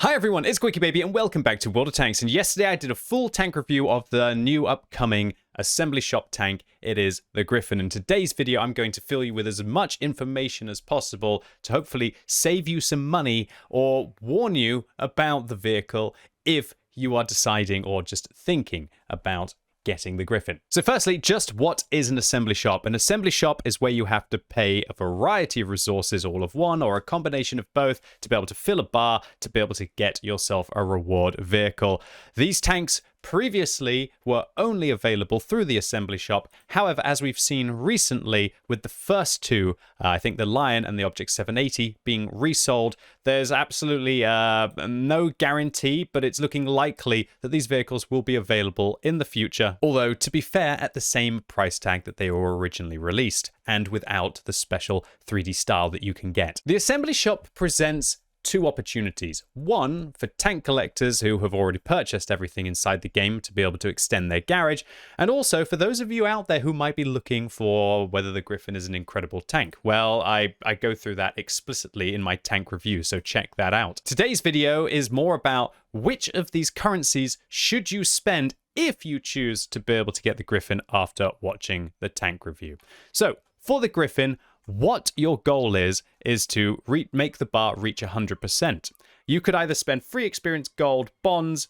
Hi everyone, it's QuickyBaby and welcome back to World of Tanks. And yesterday I did a full tank review of the new upcoming assembly shop tank. It is the Gryphon. In today's video, I'm going to fill you with as much information as possible to hopefully save you some money or warn you about the vehicle if you are deciding or just thinking about getting the Gryphon. So firstly, just what is an assembly shop? An assembly shop is where you have to pay a variety of resources, all of one or a combination of both, to be able to fill a bar, to be able to get yourself a reward vehicle. These tanks previously were only available through the assembly shop. However, as we've seen recently with the first two, I think the Lion and the Object 780 being resold, there's absolutely no guarantee, but it's looking likely that these vehicles will be available in the future. Although, to be fair, at the same price tag that they were originally released and without the special 3D style that you can get. The assembly shop presents two opportunities. One, for tank collectors who have already purchased everything inside the game to be able to extend their garage, and also for those of you out there who might be looking for whether the Gryphon is an incredible tank. Well, I go through that explicitly in my tank review, so check that out. Today's video is more about which of these currencies should you spend if you choose to be able to get the Gryphon after watching the tank review. So, for the Gryphon, what your goal is to make the bar reach 100%. You could either spend free experience, gold, bonds,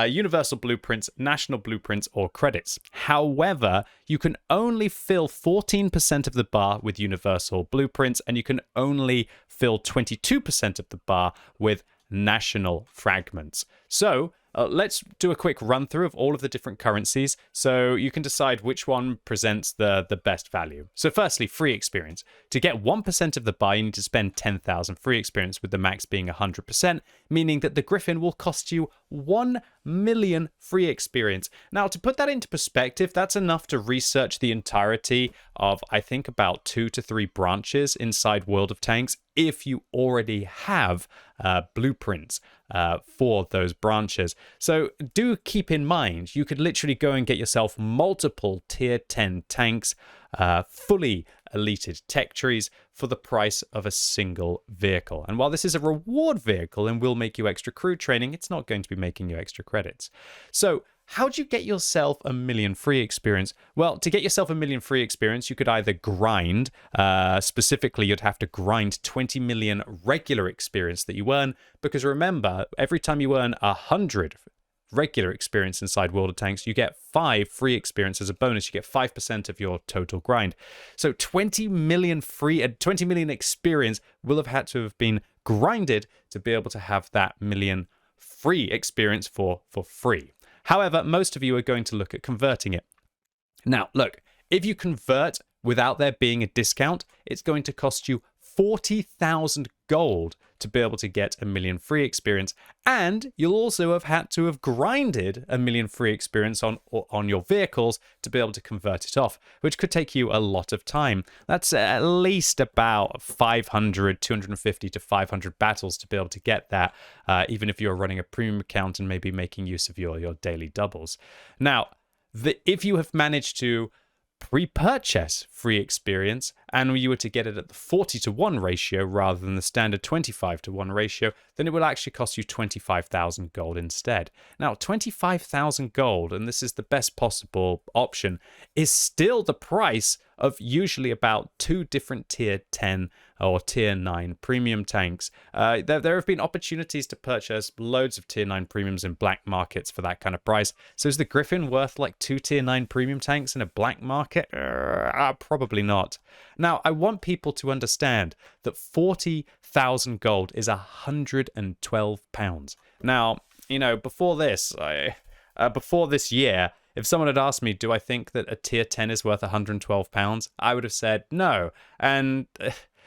universal blueprints, national blueprints, or credits. However, you can only fill 14% of the bar with universal blueprints, and you can only fill 22% of the bar with national fragments. So, let's do a quick run through of all of the different currencies so you can decide which one presents the best value. So firstly, free experience. To get 1% of the bar, you need to spend 10,000 free experience, with the max being 100%, meaning that the Gryphon will cost you 1 million free experience. Now, to put that into perspective, that's enough to research the entirety of, I think, about 2 to 3 branches inside World of Tanks if you already have blueprints for those branches. So do keep in mind, you could literally go and get yourself multiple tier 10 tanks, fully elated tech trees for the price of a single vehicle. And while this is a reward vehicle and will make you extra crew training, it's not going to be making you extra credits. So how do you get yourself 1 million free experience? Well, to get yourself 1 million free experience, you could either grind. Specifically, you'd have to grind 20 million regular experience that you earn. Because remember, every time you earn 100 regular experience inside World of Tanks, you get 5 free experience as a bonus. You get 5% of your total grind. So 20 million experience will have had to have been grinded to be able to have that million free experience for free. However, most of you are going to look at converting it. Now, look, if you convert without there being a discount, it's going to cost you 40,000 gold to be able to get 1 million free experience, and you'll also have had to have grinded 1 million free experience on your vehicles to be able to convert it off, which could take you a lot of time. That's at least about 250 to 500 battles to be able to get that, even if you're running a premium account and maybe making use of your daily doubles. Now, if you have managed to pre-purchase free experience and you were to get it at the 40-to-1 ratio rather than the standard 25-to-1 ratio, then it will actually cost you 25,000 gold instead. Now, 25,000 gold, and this is the best possible option, is still the price of usually about 2 different tier 10 or tier 9 premium tanks. There have been opportunities to purchase loads of tier 9 premiums in black markets for that kind of price. So is the Gryphon worth like 2 tier 9 premium tanks in a black market? Probably not. Now, I want people to understand that 40,000 gold is 112 pounds. Now, you know, before this year, if someone had asked me, do I think that a tier 10 is worth 112 pounds? I would have said no. And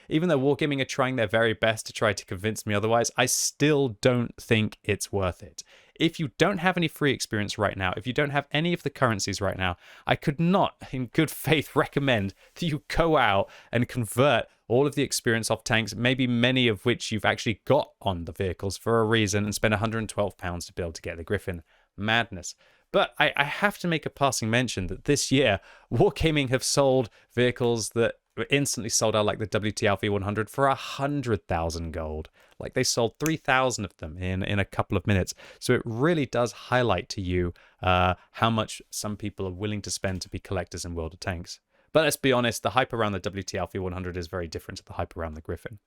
even though Wargaming are trying their very best to try to convince me otherwise, I still don't think it's worth it. If you don't have any free experience right now, if you don't have any of the currencies right now, I could not, in good faith, recommend that you go out and convert all of the experience off tanks, maybe many of which you've actually got on the vehicles for a reason, and spend 112 pounds to be able to get the Gryphon. Madness. But I have to make a passing mention that this year, Wargaming have sold vehicles that instantly sold out like the WTL V100 for 100,000 gold. Like they sold 3,000 of them in a couple of minutes. So it really does highlight to you how much some people are willing to spend to be collectors in World of Tanks. But let's be honest, the hype around the WTL V100 is very different to the hype around the Gryphon.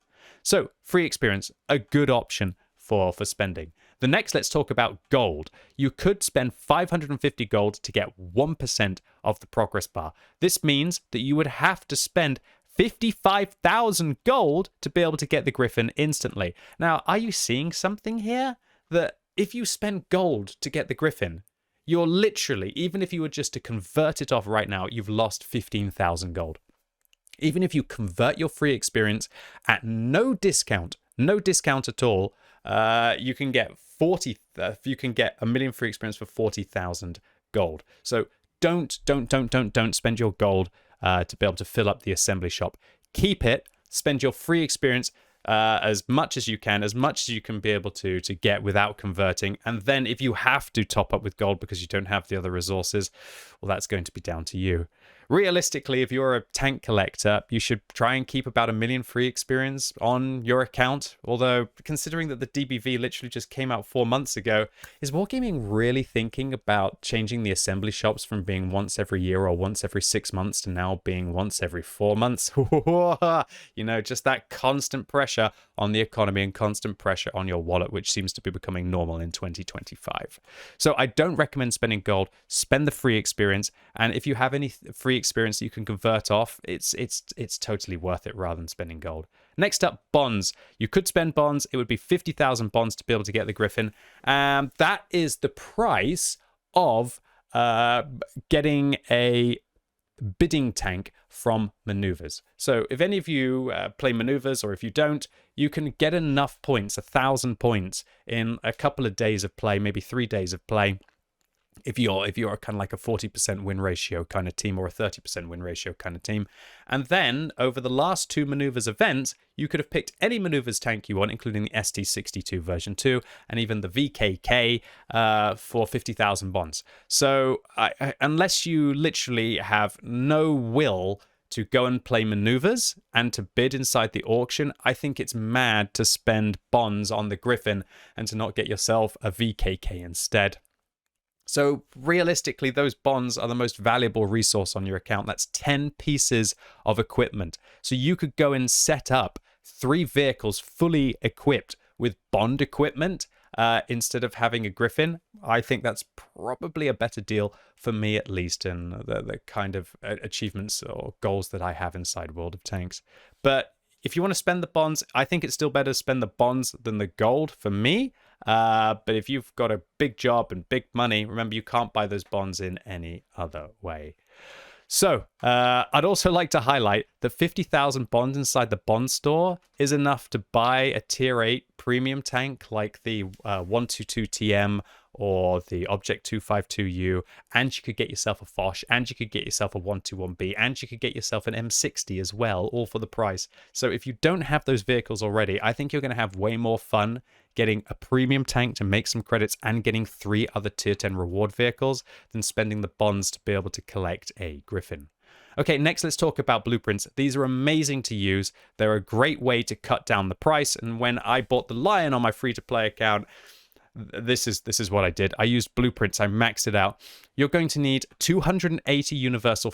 So free experience, a good option for spending. The next, let's talk about gold. You could spend 550 gold to get 1% of the progress bar. This means that you would have to spend 55,000 gold to be able to get the Gryphon instantly. Now, are you seeing something here? That if you spend gold to get the Gryphon, you're literally, even if you were just to convert it off right now, you've lost 15,000 gold. Even if you convert your free experience at no discount at all, you can get you can get 1 million free experience for 40,000 gold. So don't spend your gold to be able to fill up the assembly shop. Keep it, spend your free experience as much as you can be able to get without converting. And then if you have to top up with gold because you don't have the other resources, well, that's going to be down to you. Realistically, if you're a tank collector, you should try and keep about 1 million free experience on your account. Although, considering that the DBV literally just came out 4 months ago, is Wargaming really thinking about changing the assembly shops from being once every year or once every 6 months to now being once every 4 months? You know, just that constant pressure on the economy and constant pressure on your wallet, which seems to be becoming normal in 2025. So I don't recommend spending gold. Spend the free experience, and if you have any free experience that you can convert off, it's totally worth it rather than spending gold. Next up, bonds. You could spend bonds. It would be 50,000 bonds to be able to get the Gryphon. That is the price of getting a bidding tank from maneuvers. So if any of you play maneuvers, or if you don't, you can get enough points, 1,000 points in a couple of days of play, maybe 3 days of play. If you're kind of like a 40% win ratio kind of team or a 30% win ratio kind of team. And then over the last 2 maneuvers events, you could have picked any maneuvers tank you want, including the ST62 version 2 and even the VKK for 50,000 bonds. So unless you literally have no will to go and play maneuvers and to bid inside the auction, I think it's mad to spend bonds on the Gryphon and to not get yourself a VKK instead. So realistically, those bonds are the most valuable resource on your account. That's 10 pieces of equipment. So you could go and set up 3 vehicles fully equipped with bond equipment instead of having a Gryphon. I think that's probably a better deal for me, at least, in the kind of achievements or goals that I have inside World of Tanks. But if you want to spend the bonds, I think it's still better to spend the bonds than the gold for me. But if you've got a big job and big money, remember, you can't buy those bonds in any other way. So I'd also like to highlight that 50,000 bonds inside the bond store is enough to buy a tier 8 premium tank like the 122TM or the Object 252U, and you could get yourself a Foch, and you could get yourself a 121B, and you could get yourself an M60 as well, all for the price. So if you don't have those vehicles already, I think you're going to have way more fun getting a premium tank to make some credits and getting 3 other tier 10 reward vehicles than spending the bonds to be able to collect a Gryphon. Okay, next let's talk about blueprints. These are amazing to use. They're a great way to cut down the price, and when I bought the Lion on my free-to-play account, this is what I did. I used blueprints. I maxed it out. You're going to need 280 universal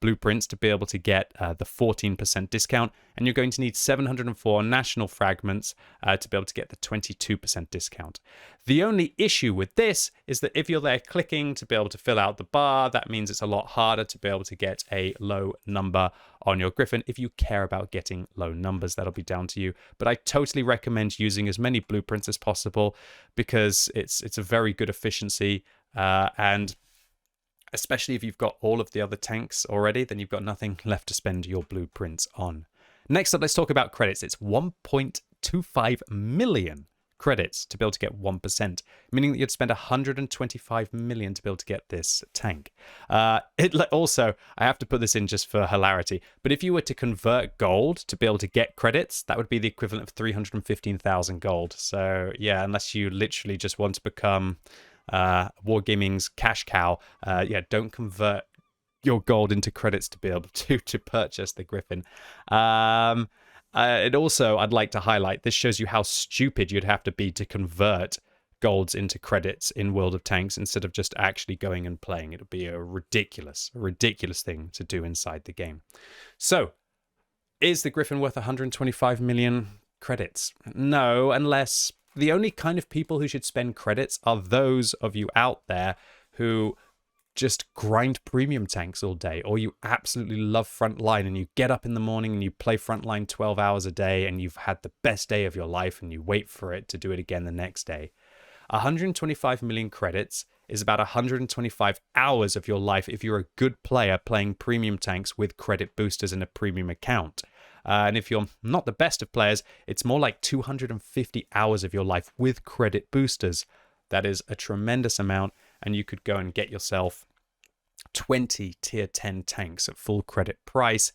blueprints to be able to get the 14% discount, and you're going to need 704 national fragments to be able to get the 22% discount. The only issue with this is that if you're there clicking to be able to fill out the bar, that means it's a lot harder to be able to get a low number on your Gryphon. If you care about getting low numbers, that'll be down to you. But I totally recommend using as many blueprints as possible because it's a very good efficiency, and especially if you've got all of the other tanks already, then you've got nothing left to spend your blueprints on. Next up, let's talk about credits. It's 1.25 million credits to be able to get 1%, meaning that you'd spend 125 million to be able to get this tank. Also, I have to put this in just for hilarity, but if you were to convert gold to be able to get credits, that would be the equivalent of 315,000 gold. So yeah, unless you literally just want to become Wargaming's cash cow, yeah, don't convert your gold into credits to be able to purchase the Gryphon. It also, I'd like to highlight, this shows you how stupid you'd have to be to convert golds into credits in World of Tanks instead of just actually going and playing. It would be a ridiculous thing to do inside the game. So, is the Gryphon worth 125 million credits? No, unless the only kind of people who should spend credits are those of you out there who just grind premium tanks all day, or you absolutely love frontline and you get up in the morning and you play frontline 12 hours a day and you've had the best day of your life and you wait for it to do it again the next day. 125 million credits is about 125 hours of your life if you're a good player playing premium tanks with credit boosters in a premium account. And if you're not the best of players, it's more like 250 hours of your life with credit boosters. That is a tremendous amount, and you could go and get yourself 20 tier 10 tanks at full credit price,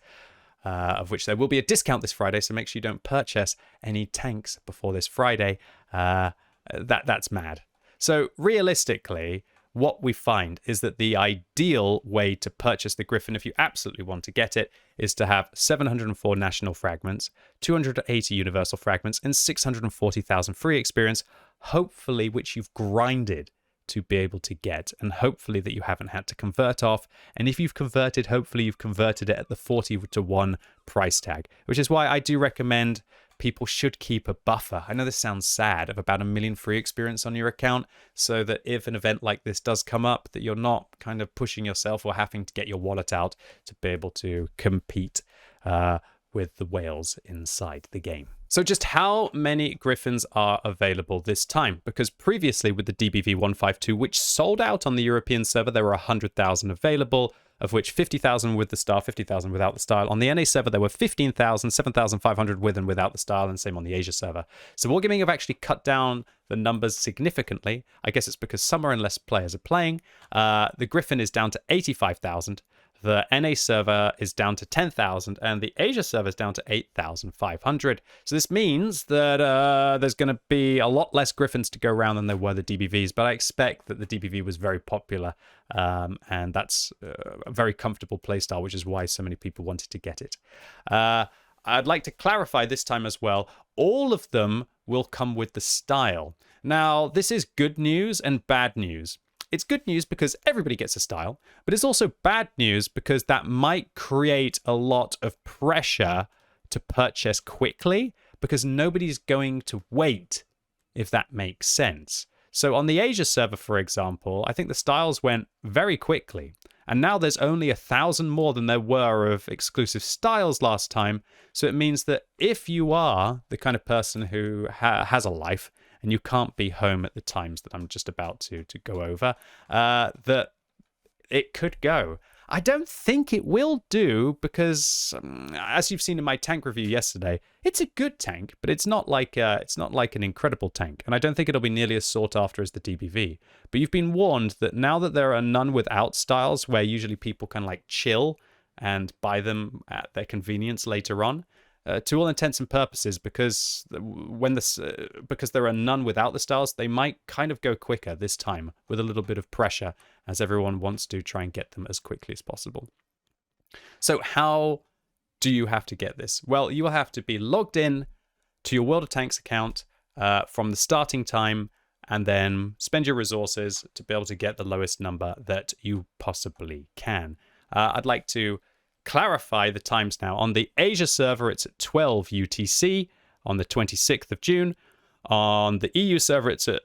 of which there will be a discount this Friday, so make sure you don't purchase any tanks before this Friday. That's mad. So realistically, what we find is that the ideal way to purchase the Gryphon, if you absolutely want to get it, is to have 704 national fragments, 280 universal fragments, and 640,000 free experience, hopefully which you've grinded to be able to get, and hopefully that you haven't had to convert off. And if you've converted, hopefully you've converted it at the 40-to-1 price tag, which is why I do recommend people should keep a buffer. I know this sounds sad, of about 1 million free experience on your account, so that if an event like this does come up, that you're not kind of pushing yourself or having to get your wallet out to be able to compete with the whales inside the game. So just how many Gryphons are available this time? Because previously with the DBV 152, which sold out on the European server, there were 100,000 available, of which 50,000 with the style, 50,000 without the style. On the NA server, there were 15,000, 7,500 with and without the style, and same on the Asia server. So Wargaming have actually cut down the numbers significantly. I guess it's because summer and less players are playing. The Gryphon is down to 85,000. The NA server is down to 10,000, and the Asia server is down to 8,500. So this means that there's going to be a lot less Gryphons to go around than there were the DBVs, but I expect that the DBV was very popular, and that's a very comfortable playstyle, which is why so many people wanted to get it. I'd like to clarify this time as well, all of them will come with the style. Now, this is good news and bad news. It's good news because everybody gets a style, but it's also bad news because that might create a lot of pressure to purchase quickly because nobody's going to wait, if that makes sense. So on the Asia server, for example, I think the styles went very quickly. And now there's only 1,000 more than there were of exclusive styles last time. So it means that if you are the kind of person who has a life, and you can't be home at the times that I'm just about to go over, that it could go. I don't think it will do because, as you've seen in my tank review yesterday, it's a good tank, but it's not like an incredible tank, and I don't think it'll be nearly as sought after as the DBV. But you've been warned that now that there are none without styles, where usually people can like chill and buy them at their convenience later on. To all intents and purposes, because there are none without the styles, they might kind of go quicker this time with a little bit of pressure, as everyone wants to try and get them as quickly as possible. So how do you have to get this? Well, you will have to be logged in to your World of Tanks account from the starting time, and then spend your resources to be able to get the lowest number that you possibly can. I'd like to clarify the times now. On the Asia server, it's at 12 UTC on the 26th of June. On the EU server, it's at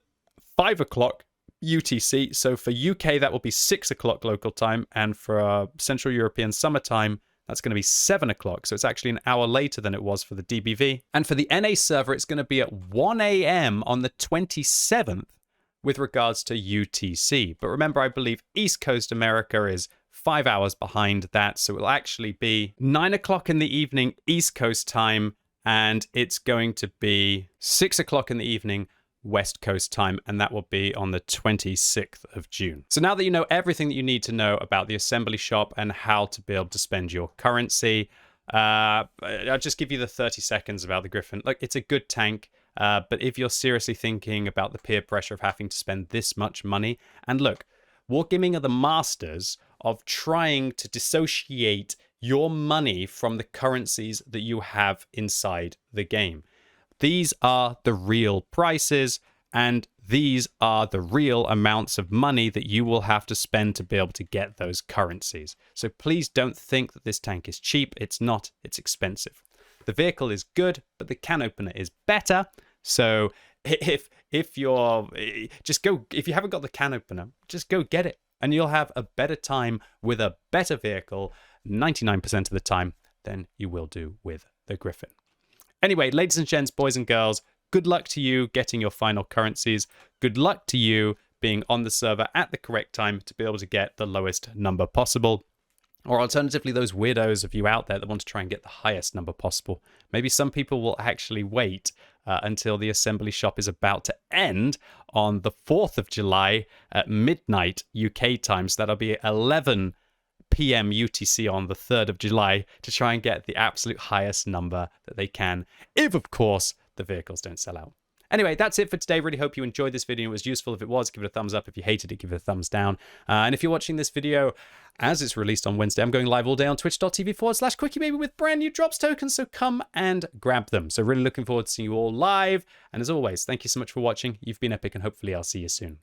5 o'clock UTC. So for UK, that will be 6 o'clock local time. And for Central European summertime, that's going to be 7 o'clock. So it's actually an hour later than it was for the DBV. And for the NA server, it's going to be at 1 a.m. on the 27th with regards to UTC. But remember, I believe East Coast America is 5 hours behind that, so it'll actually be 9 o'clock in the evening East Coast time, and it's going to be 6 o'clock in the evening West Coast time, and that will be on the 26th of June. So now that you know everything that you need to know about the assembly shop and how to be able to spend your currency, I'll just give you the 30 seconds about the Gryphon. Look, it's a good tank, but if you're seriously thinking about the peer pressure of having to spend this much money, and look, Wargaming are the masters of trying to dissociate your money from the currencies that you have inside the game. These are the real prices, and these are the real amounts of money that you will have to spend to be able to get those currencies. So please don't think that this tank is cheap. It's not. It's expensive. The vehicle is good, but the can opener is better. So if you're if you haven't got the can opener, just go get it, and you'll have a better time with a better vehicle 99% of the time than you will do with the Gryphon. Anyway, ladies and gents, boys and girls, good luck to you getting your final currencies. Good luck to you being on the server at the correct time to be able to get the lowest number possible. Or alternatively, those weirdos of you out there that want to try and get the highest number possible. Maybe some people will actually wait until the assembly shop is about to end on the 4th of July at midnight UK time. So that'll be 11 p.m. UTC on the 3rd of July to try and get the absolute highest number that they can, if, of course, the vehicles don't sell out. Anyway, that's it for today. Really hope you enjoyed this video. It was useful. If it was, give it a thumbs up. If you hated it, give it a thumbs down. And if you're watching this video as it's released on Wednesday, I'm going live all day on twitch.tv/QuickyBaby with brand new drops tokens. So come and grab them. So really looking forward to seeing you all live. And as always, thank you so much for watching. You've been epic, and hopefully I'll see you soon.